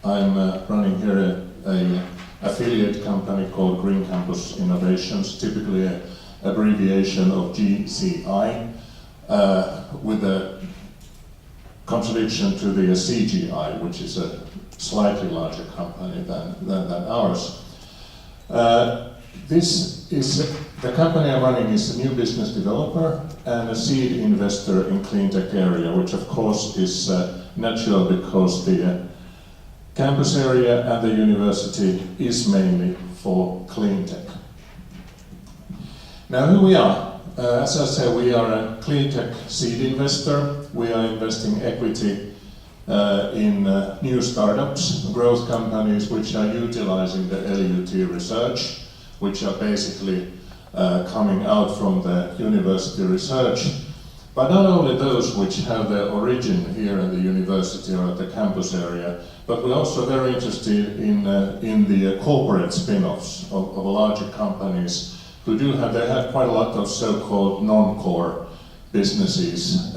I'm running here a affiliate company called Green Campus Innovations, typically an abbreviation of GCI, with a contradiction to the CGI, which is a slightly larger company than ours. The company I'm running is a new business developer and a seed investor in clean tech area, which of course is natural because the campus area and the university is mainly for clean tech. Now who we are? As I said, we are a clean tech seed investor. We are investing equity in new startups, growth companies which are utilizing the LUT research, which are basically coming out from the university research. But not only those which have their origin here in the university or at the campus area, but we're also very interested in the corporate spin-offs of larger companies who they have quite a lot of so-called non-core businesses,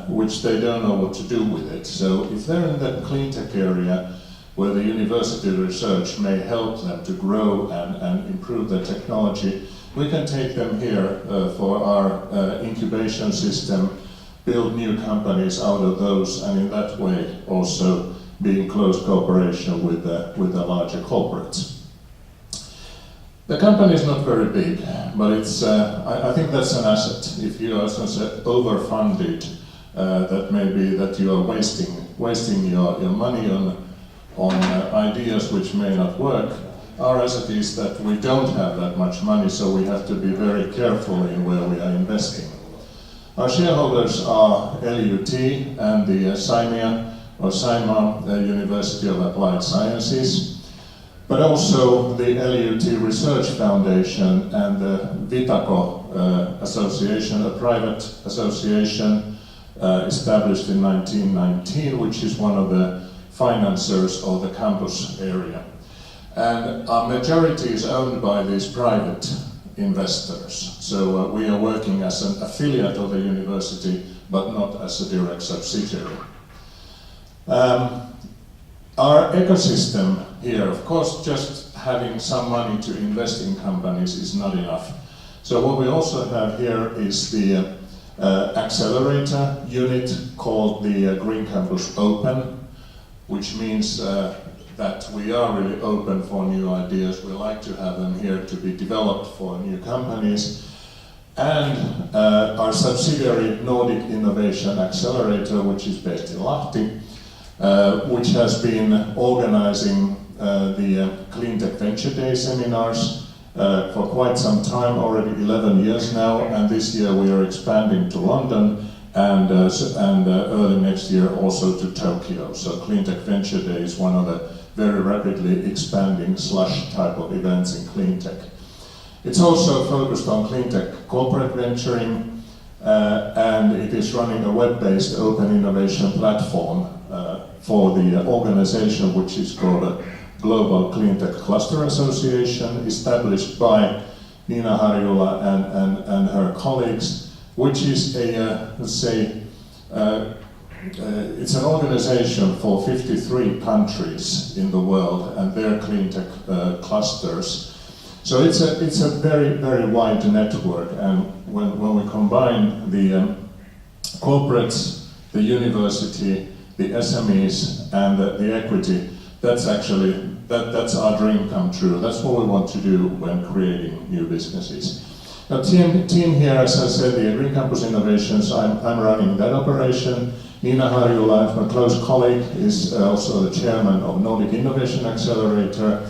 which they don't know what to do with it. So if they're in the clean tech area, where the university research may help them to grow and improve their technology, we can take them here for our incubation system, build new companies out of those, and in that way also be in close cooperation with the larger corporates. The company is not very big, but it's I think that's an asset. If you are overfunded, that may be that you are wasting your money on ideas which may not work. Our asset is that we don't have that much money, so we have to be very careful in where we are investing. Our shareholders are LUT and the SIMA University of Applied Sciences, but also the LUT Research Foundation and the Vitaco Association, a private association established in 1919, which is one of the financiers of the campus area. And our majority is owned by these private investors. So we are working as an affiliate of the university, but not as a direct subsidiary. Our ecosystem here, of course, just having some money to invest in companies is not enough. So what we also have here is the accelerator unit called the Green Campus Open, which means that we are really open for new ideas. We like to have them here to be developed for new companies. And our subsidiary Nordic Innovation Accelerator, which is based in Lahti, which has been organizing the Clean Tech Venture Day seminars for quite some time, already 11 years now, and this year we are expanding to London and early next year also to Tokyo. So Clean Tech Venture Day is one of the very rapidly expanding slush type of events in clean tech. It's also focused on clean tech corporate venturing, and it is running a web-based open innovation platform for the organization which is called a Global Clean Tech Cluster Association, established by Nina Harjula and her colleagues, which is it's an organization for 53 countries in the world and their clean tech clusters. So it's a very, very wide network, and when we combine the corporates, the university, the SMEs, and the equity, that's our dream come true. That's what we want to do when creating new businesses. Now, team here, as I said, the Green Campus Innovations, I'm running that operation. Nina Harjula, my close colleague, is also the chairman of Nordic Innovation Accelerator.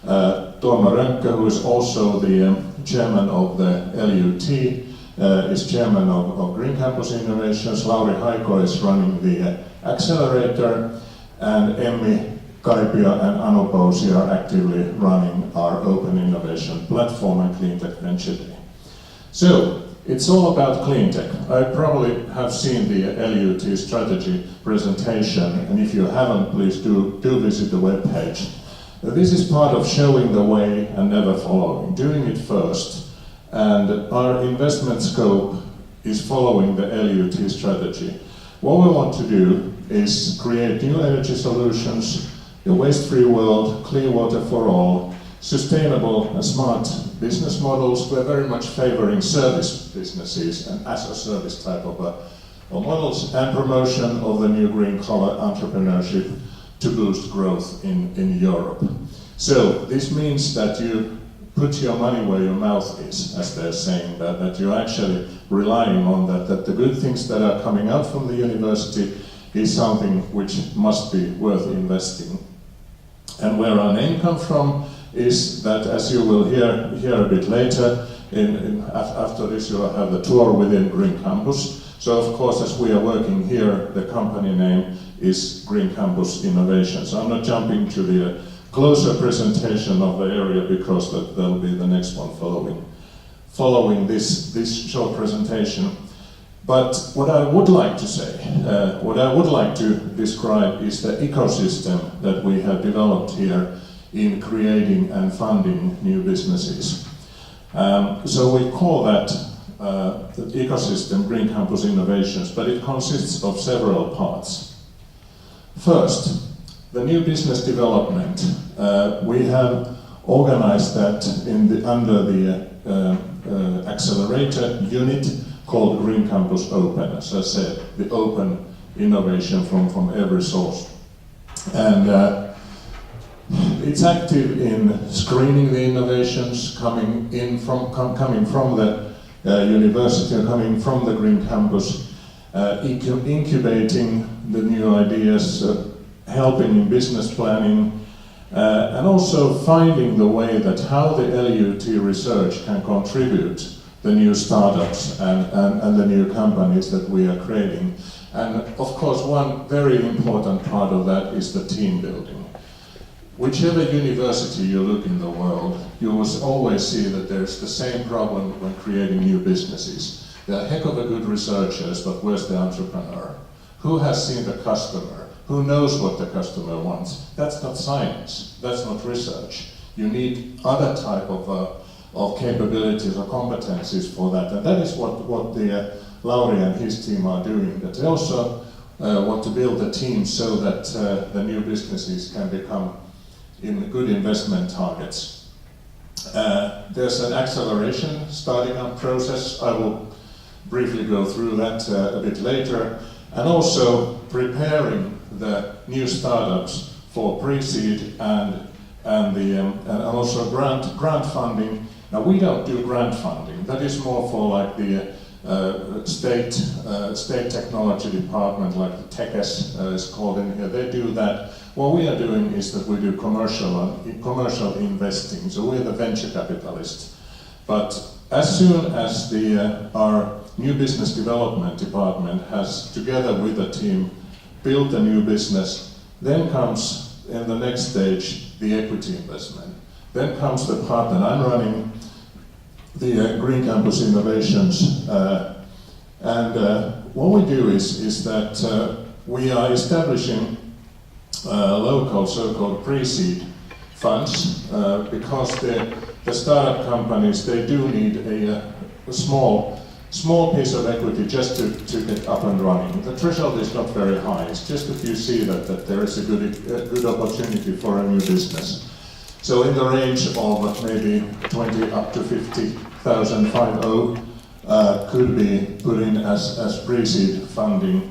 Tuomo Rönkkö, who is also the chairman of the LUT, is chairman of Green Campus Innovations. Lauri Haiko is running the accelerator, and Emmi Kaipia and Anu Pousi are actively running our open innovation platform and Clean Tech Venture Day. So, it's all about clean tech. I probably have seen the LUT strategy presentation, and if you haven't, please do visit the webpage. This is part of showing the way and never following, doing it first. And our investment scope is following the LUT strategy. What we want to do is create new energy solutions, a waste-free world, clean water for all, sustainable and smart business models. We're very much favoring service businesses and as a service type of models, and promotion of the new green-collar entrepreneurship to boost growth in Europe. So this means that you put your money where your mouth is, as they're saying, that you're actually relying on that the good things that are coming out from the university is something which must be worth investing. And where our name comes from is that, as you will hear a bit later, after this you will have the tour within Green Campus. So of course, as we are working here, the company name is Green Campus Innovation. So I'm not jumping to the closer presentation of the area because that'll be the next one following this short presentation. But what I would like to say, what I would like to describe is the ecosystem that we have developed here in creating and funding new businesses. So we call that the ecosystem Green Campus Innovations, but it consists of several parts. First, the new business development. We have organized that under the accelerator unit called Green Campus Open, as I said, the open innovation from every source. And it's active in screening the innovations coming from the university, or coming from the Green Campus, incubating the new ideas, helping in business planning, and also finding the way that how the LUT research can contribute the new startups and the new companies that we are creating. And of course, one very important part of that is the team building. Whichever university you look in the world, you will always see that there's the same problem when creating new businesses. There are a heck of a good researchers, but where's the entrepreneur? Who has seen the customer? Who knows what the customer wants? That's not science, that's not research. You need other type of capabilities or competencies for that, and that is what the Lauri and his team are doing. That they also want to build a team so that the new businesses can become in good investment targets. There's an acceleration starting up process. I will briefly go through that a bit later, and also preparing the new startups for pre-seed and also grant funding. Now we don't do grant funding. That is more for like the state technology department, like the TECHES is called in here. They do that. What we are doing is that we do commercial investing. So we're the venture capitalists. But as soon as our new business development department has, together with the team, built a new business, then comes in the next stage the equity investment. Then comes the part that I'm running, the Green Campus Innovations, what we do is that we are establishing local so-called pre-seed funds because the startup companies, they do need a small piece of equity just to get up and running. The threshold is not very high. It's just if you see that there is a good opportunity for a new business. So in the range of maybe 20 up to 50,000 could be put in as pre-seed funding.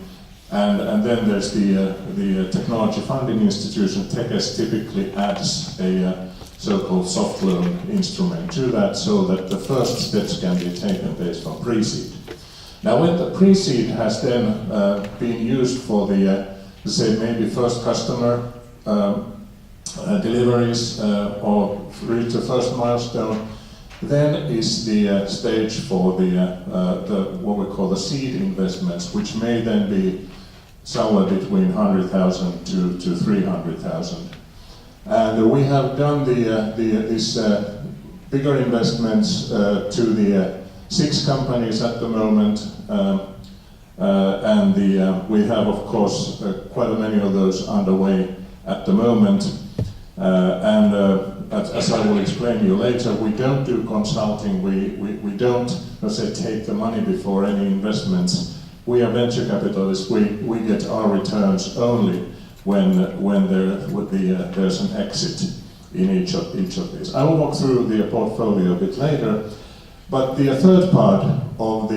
And then there's the technology funding institution. TECHES typically adds a so-called soft loan instrument to that, so that the first steps can be taken based on pre-seed. Now when the pre-seed has then been used for the, say maybe first customer deliveries or reach the first milestone, then is the stage for the what we call the seed investments, which may then be somewhere between 100,000 to 300,000. And we have done these bigger investments to the 6 companies at the moment, and we have, of course, quite many of those underway at the moment. As I will explain to you later, we don't do consulting. We don't, let's say, take the money before any investments we are venture capitalists, we get our returns only when there's an exit in each of these. I will walk through the portfolio a bit later, but the third part of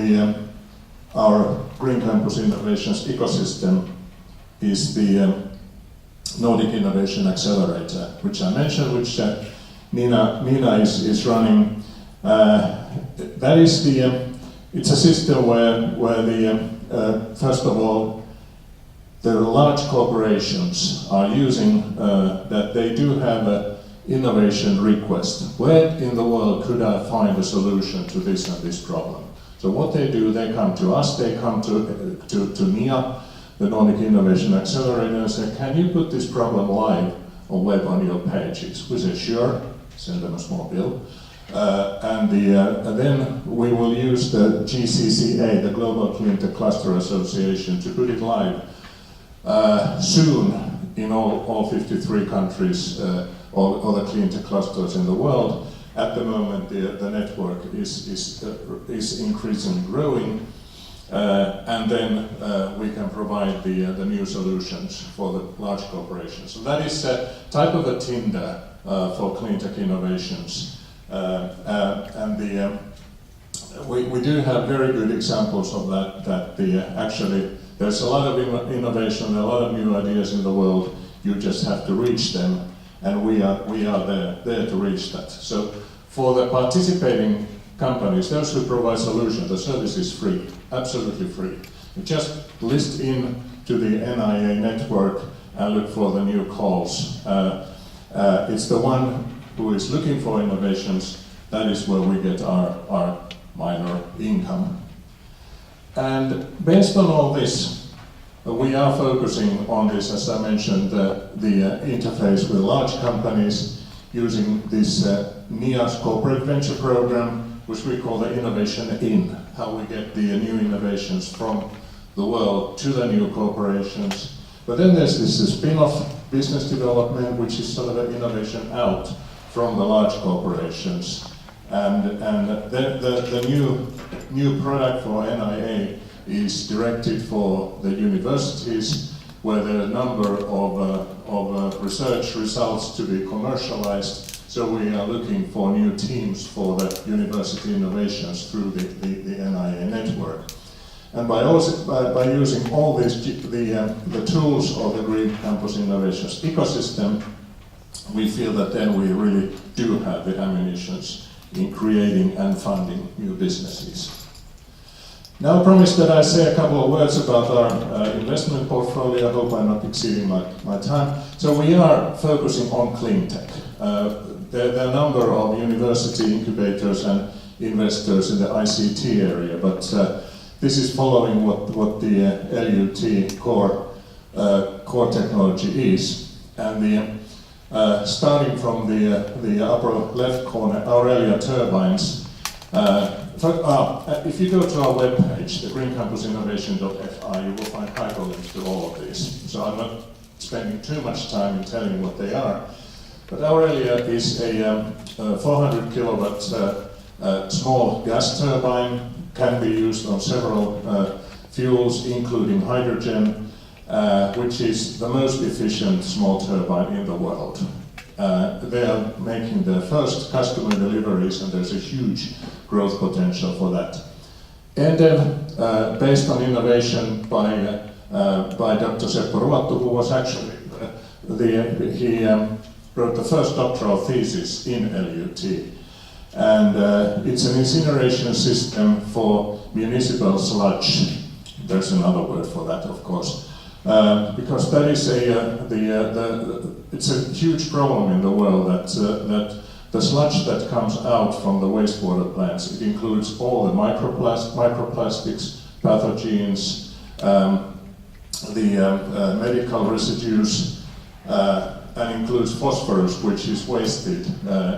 our Green Campus Innovations ecosystem is the Nordic Innovation Accelerator, which I mentioned, which Nina is running. That is it's a system where first of all, the large corporations are using that they do have an innovation request. Where in the world could I find a solution to this and this problem? So what they do, they come to us, they come to NIA, the Nordic Innovation Accelerator, and say, can you put this problem live on web on your pages? We say, sure, send them a small bill. And then we will use the GCCA, the Global Clean Tech Cluster Association, to put it live soon in all 53 countries, all the clean tech clusters in the world. At the moment, the network is increasingly growing, and then we can provide the new solutions for the large corporations. So that is a type of a Tinder for clean tech innovations. We do have very good examples of that. Actually, there's a lot of innovation, a lot of new ideas in the world. You just have to reach them, and we are there to reach that. So for the participating companies, those who provide solutions, the service is free, absolutely free. You just list in to the NIA network and look for the new calls. It's the one who is looking for innovations, that is where we get our minor income. And based on all this, we are focusing on this, as I mentioned, the interface with large companies using this NIA's corporate venture program, which we call the Innovation In, how we get the new innovations from the world to the new corporations. But then there's this spin-off business development, which is sort of an innovation out from the large corporations. And the new product for NIA is directed for the universities, where there are a number of research results to be commercialized. So we are looking for new teams for the university innovations through the NIA network. And by using all these the tools of the Green Campus Innovations ecosystem, we feel that then we really do have the ammunitions in creating and funding new businesses. Now I promise that I say a couple of words about our investment portfolio. I hope I'm not exceeding my time. So we are focusing on clean tech. There are a number of university incubators and investors in the ICT area, but this is following what the LUT core technology is. And starting from the upper left corner, Aurelia turbines. If you go to our webpage, the greencampusinnovation.fi, you will find hyperlinks to all of these. So I'm not spending too much time in telling what they are. But Aurelia is a 400 kilowatt small gas turbine, can be used on several fuels, including hydrogen, which is the most efficient small turbine in the world. They are making their first customer deliveries, and there's a huge growth potential for that. And based on innovation by Dr. Seppo Ruottu, who was actually he wrote the first doctoral thesis in LUT. And it's an incineration system for municipal sludge. There's another word for that, of course. Because that is it's a huge problem in the world that the sludge that comes out from the wastewater plants, it includes all the microplastics, pathogens, the medical residues, and includes phosphorus, which is wasted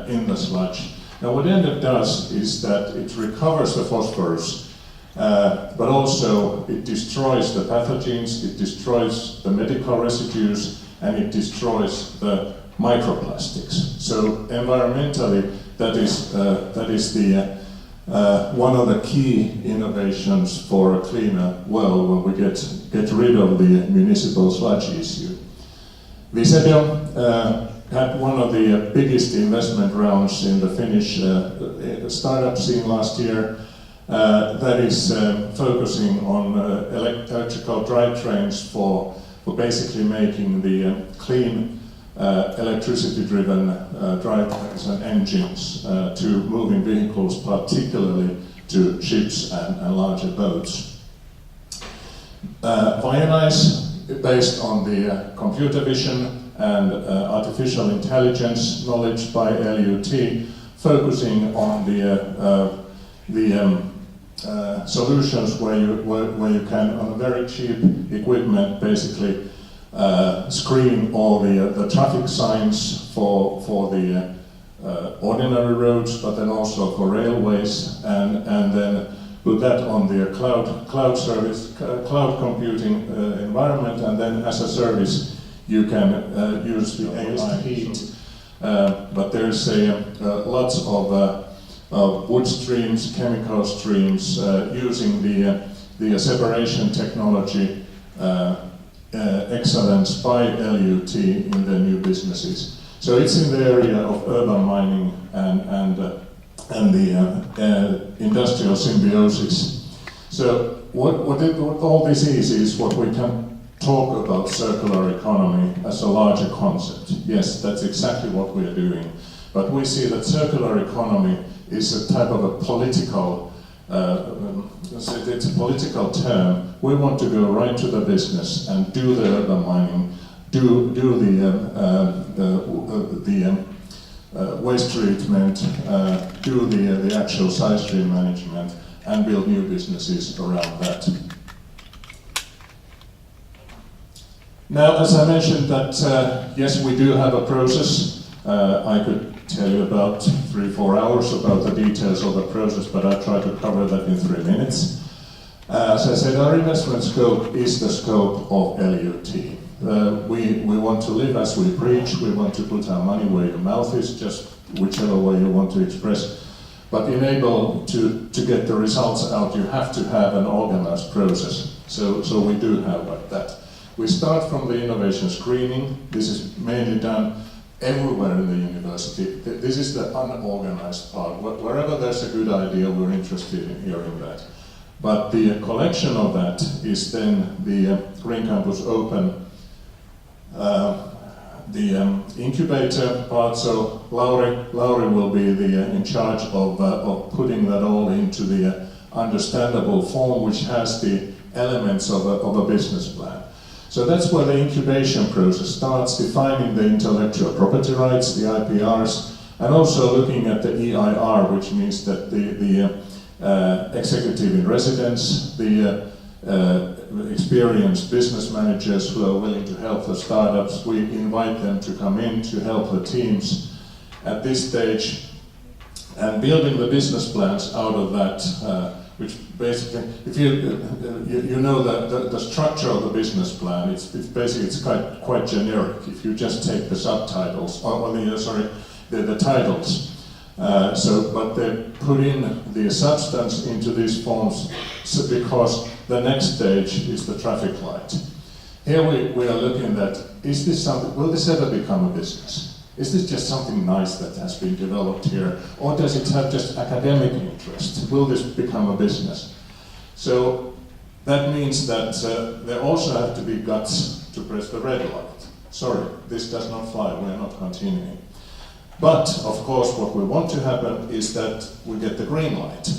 in the sludge. Now what NDEV does is that it recovers the phosphorus, but also it destroys the pathogens, it destroys the medical residues, and it destroys the microplastics. So environmentally, that is one of the key innovations for a cleaner world when we get rid of the municipal sludge issue. Visebio had one of the biggest investment rounds in the Finnish startup scene last year. That is focusing on electrical drivetrains for basically making the clean electricity-driven drivetrains and engines to moving vehicles, particularly to ships and larger boats. Vionize, based on the computer vision and artificial intelligence knowledge by LUT, focusing on the solutions where you can, on a very cheap equipment, basically screen all the traffic signs for the ordinary roads, but then also for railways, and then put that on the cloud service, cloud computing environment, and then as a service you can use the AI heat. But there's lots of wood streams, chemical streams, using the separation technology excellence by LUT in the new businesses. So it's in the area of urban mining and the industrial symbiosis. So what all this is what we can talk about circular economy as a larger concept. Yes, that's exactly what we are doing. But we see that circular economy is a type of a political, it's a political term. We want to go right to the business and do the urban mining, do the waste treatment, do the actual side stream management, and build new businesses around that. Now, as I mentioned that, yes, we do have a process. I could tell you about 3-4 hours about the details of the process, but I'll try to cover that in 3 minutes. As I said, our investment scope is the scope of LUT. We want to live as we preach, we want to put our money where your mouth is, just whichever way you want to express. But in able to get the results out, you have to have an organized process. So we do have like that. We start from the innovation screening. This is mainly done everywhere in the university. This is the unorganized part. Wherever there's a good idea, we're interested in hearing that. But the collection of that is then the Green Campus Open, the incubator part. So Lauri will be in charge of putting that all into the understandable form, which has the elements of a business plan. So that's where the incubation process starts, defining the intellectual property rights, the IPRs, and also looking at the EIR, which means that the executive in residence, the experienced business managers who are willing to help the startups, we invite them to come in to help the teams at this stage, and building the business plans out of that, which basically, if you know the structure of the business plan, it's basically quite generic. If you just take the subtitles, or the titles. But they put in the substance into these forms because the next stage is the traffic light. Here we are looking at, is this something, will this ever become a business? Is this just something nice that has been developed here? Or does it have just academic interest? Will this become a business? So that means that there also have to be guts to press the red light. Sorry, this does not fly, we are not continuing. But, of course, what we want to happen is that we get the green light.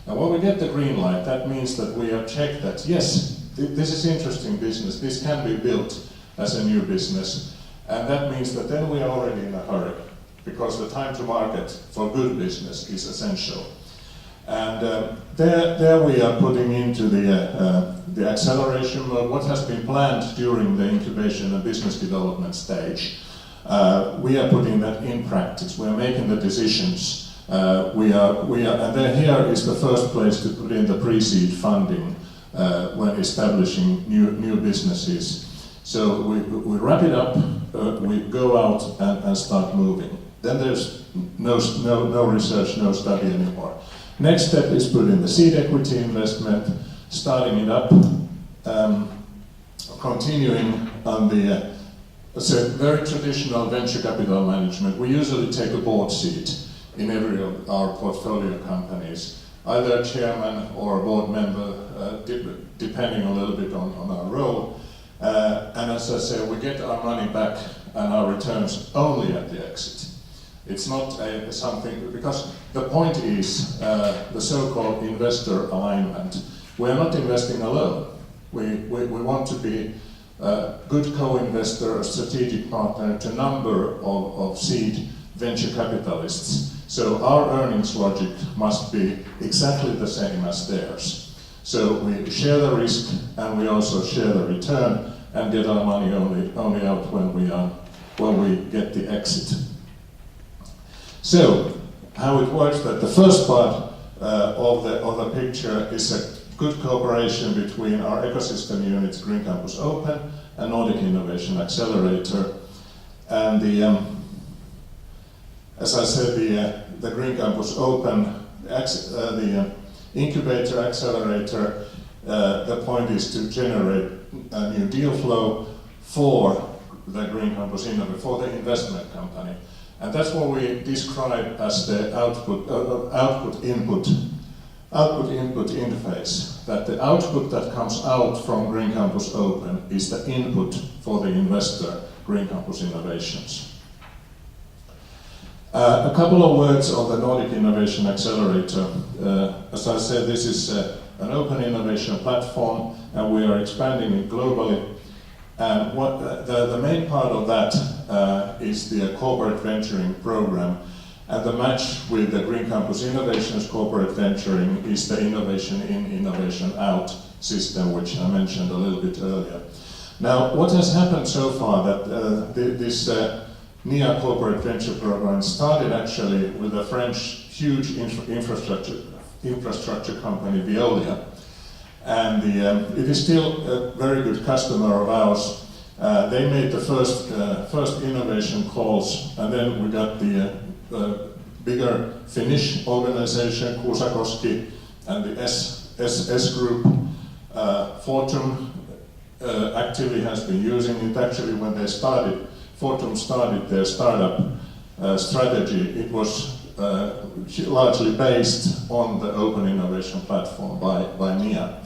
And when we get the green light, that means that we have checked that, yes, this is interesting business, this can be built as a new business. And that means that then we are already in a hurry, because the time to market for good business is essential. And there we are putting into the acceleration mode what has been planned during the incubation and business development stage. We are putting that in practice. We are making the decisions. And then here is the first place to put in the pre-seed funding when establishing new businesses. So we wrap it up, we go out and start moving. Then there's no research, no study anymore. Next step is put in the seed equity investment, starting it up, continuing on the so very traditional venture capital management. We usually take a board seat in every of our portfolio companies, either a chairman or a board member, depending a little bit on our role. And as I say, we get our money back and our returns only at the exit. It's not something, because the point is the so-called investor alignment. We're not investing alone. We want to be a good co-investor, a strategic partner to a number of seed venture capitalists. So our earnings logic must be exactly the same as theirs. So we share the risk and we also share the return and get our money only out when we get the exit. So how it works, that the first part of the picture is a good cooperation between our ecosystem units, Green Campus Open and Nordic Innovation Accelerator. And as I said, the Green Campus Open, the incubator accelerator, the point is to generate a new deal flow for the Green Campus Innovator, for the investment company. And that's what we describe as the output-input interface. That the output that comes out from Green Campus Open is the input for the investor, Green Campus Innovations. A couple of words on the Nordic Innovation Accelerator. As I said, this is an open innovation platform, and we are expanding it globally. And what the main part of that is the corporate venturing program. And the match with the Green Campus Innovations corporate venturing is the innovation in, innovation out system, which I mentioned a little bit earlier. Now, what has happened so far, that this NIA corporate venture program started actually with a French huge infrastructure company, Veolia. And it is still a very good customer of ours. They made the first innovation calls, and then we got the bigger Finnish organization, Kuusakoski, and the SS Group. Fortum actively has been using it. Actually, when they started, Fortum started their startup strategy, it was largely based on the open innovation platform by NIA.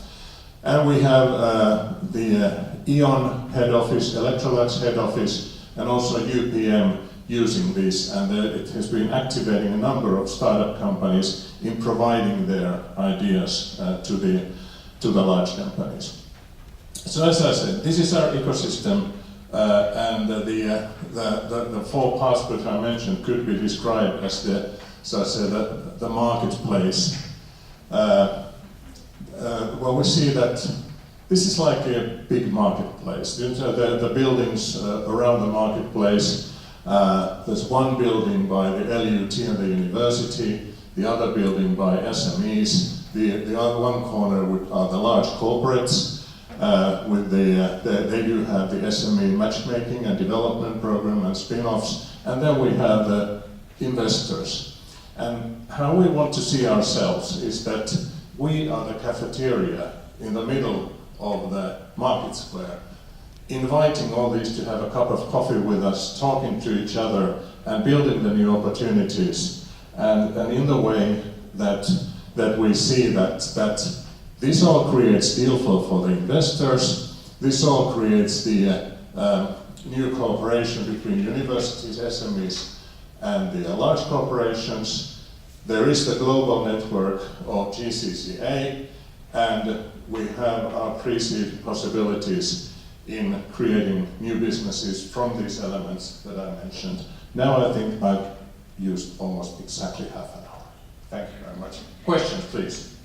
And we have the E.ON head office, Electrolux head office, and also UPM using this, and it has been activating a number of startup companies in providing their ideas to the large companies. So as I said, this is our ecosystem, and the four parts that I mentioned could be described as the marketplace. Well, we see that this is like a big marketplace. The buildings around the marketplace. There's one building by the LUT and the university, the other building by SMEs, the other one corner are the large corporates. They do have the SME matchmaking and development program and spin-offs, and then we have the investors. And how we want to see ourselves is that we are the cafeteria in the middle of the market square, inviting all these to have a cup of coffee with us, talking to each other and building the new opportunities. And in the way that we see that this all creates deal flow for the investors, this all creates the new cooperation between universities, SMEs, and the large corporations. There is the global network of GCCA, and we have our pre-seed possibilities in creating new businesses from these elements that I mentioned. Now I think I've used almost exactly half an hour. Thank you very much. Questions, please.